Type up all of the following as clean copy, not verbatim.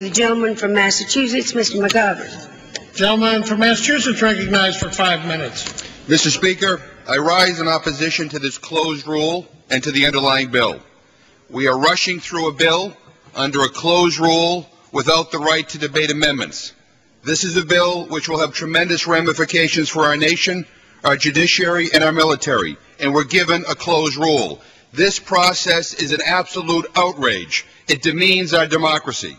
The gentleman from Massachusetts, Mr. McGovern. Gentleman from Massachusetts recognized for 5 minutes. Mr. Speaker, I rise in opposition to this closed rule and to the underlying bill. We are rushing through a bill under a closed rule without the right to debate amendments. This is a bill which will have tremendous ramifications for our nation, our judiciary, and our military, and we're given a closed rule. This process is an absolute outrage. It demeans our democracy.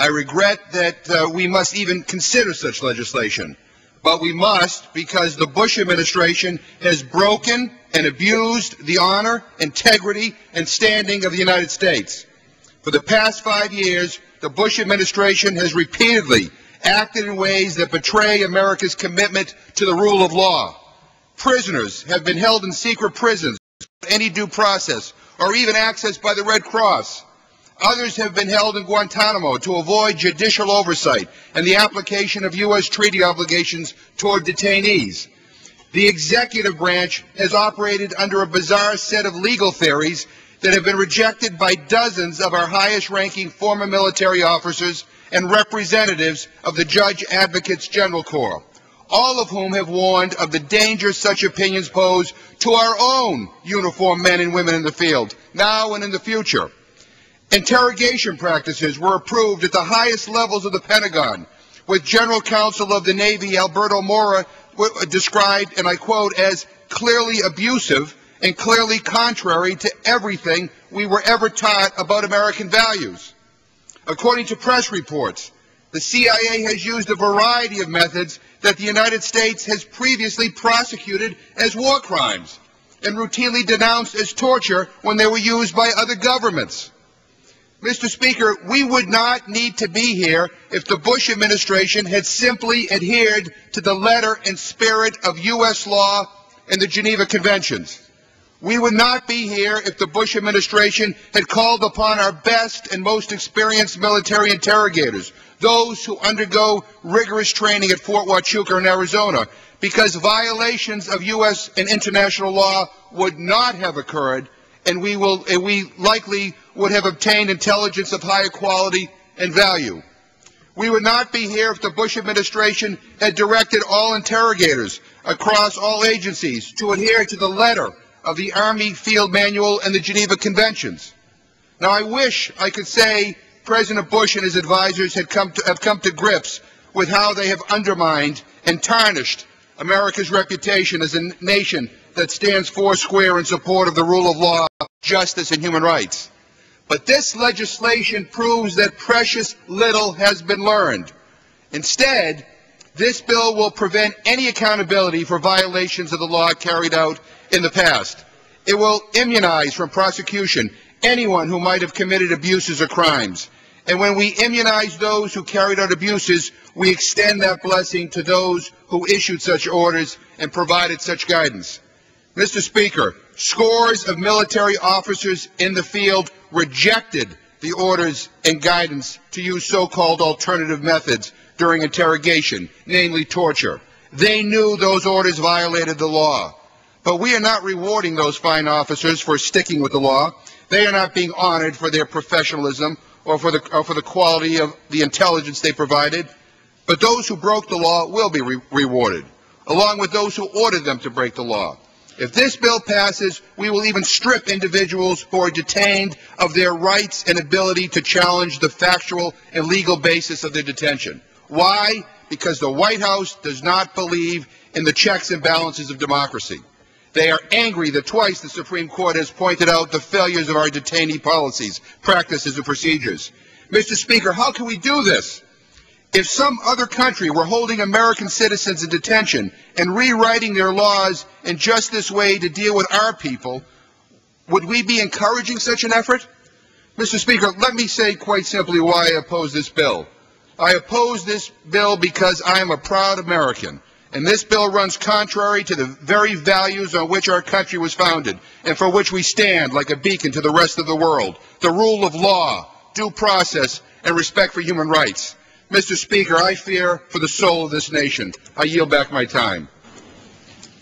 I regret that we must even consider such legislation, but we must because the Bush administration has broken and abused the honor, integrity, and standing of the United States. For the past 5 years, the Bush administration has repeatedly acted in ways that betray America's commitment to the rule of law. Prisoners have been held in secret prisons without any due process or even access by the Red Cross. Others have been held in Guantanamo to avoid judicial oversight and the application of U.S. treaty obligations toward detainees. The executive branch has operated under a bizarre set of legal theories that have been rejected by dozens of our highest-ranking former military officers and representatives of the Judge Advocates General Corps, all of whom have warned of the danger such opinions pose to our own uniformed men and women in the field, now and in the future. Interrogation practices were approved at the highest levels of the Pentagon, with General Counsel of the Navy Alberto Mora described, and I quote, as clearly abusive and clearly contrary to everything we were ever taught about American values. According to press reports, the CIA has used a variety of methods that the United States has previously prosecuted as war crimes and routinely denounced as torture when they were used by other governments. Mr. Speaker, we would not need to be here if the Bush administration had simply adhered to the letter and spirit of U.S. law and the Geneva Conventions. We would not be here if the Bush administration had called upon our best and most experienced military interrogators, those who undergo rigorous training at Fort Huachuca in Arizona, because violations of U.S. and international law would not have occurred, and we likely would have obtained intelligence of higher quality and value. We would not be here if the Bush administration had directed all interrogators across all agencies to adhere to the letter of the Army Field Manual and the Geneva Conventions. Now, I wish I could say President Bush and his advisors have come to grips with how they have undermined and tarnished America's reputation as a nation that stands foursquare in support of the rule of law, justice, and human rights. But this legislation proves that precious little has been learned. Instead, this bill will prevent any accountability for violations of the law carried out in the past. It will immunize from prosecution anyone who might have committed abuses or crimes. And when we immunize those who carried out abuses, we extend that blessing to those who issued such orders and provided such guidance. Mr. Speaker, scores of military officers in the field rejected the orders and guidance to use so-called alternative methods during interrogation, namely torture. They knew those orders violated the law. But we are not rewarding those fine officers for sticking with the law. They are not being honored for their professionalism or for the quality of the intelligence they provided. But those who broke the law will be rewarded, along with those who ordered them to break the law. If this bill passes, we will even strip individuals who are detained of their rights and ability to challenge the factual and legal basis of their detention. Why? Because the White House does not believe in the checks and balances of democracy. They are angry that twice the Supreme Court has pointed out the failures of our detainee policies, practices, and procedures. Mr. Speaker, how can we do this? If some other country were holding American citizens in detention and rewriting their laws in just this way to deal with our people, would we be encouraging such an effort? Mr. Speaker, let me say quite simply why I oppose this bill. I oppose this bill because I am a proud American, and this bill runs contrary to the very values on which our country was founded and for which we stand like a beacon to the rest of the world: the rule of law, due process, and respect for human rights. Mr. Speaker, I fear for the soul of this nation. I yield back my time.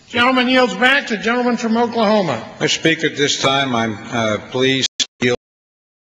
Gentleman yields back. The gentleman from Oklahoma. Mr. Speaker, at this time I'm pleased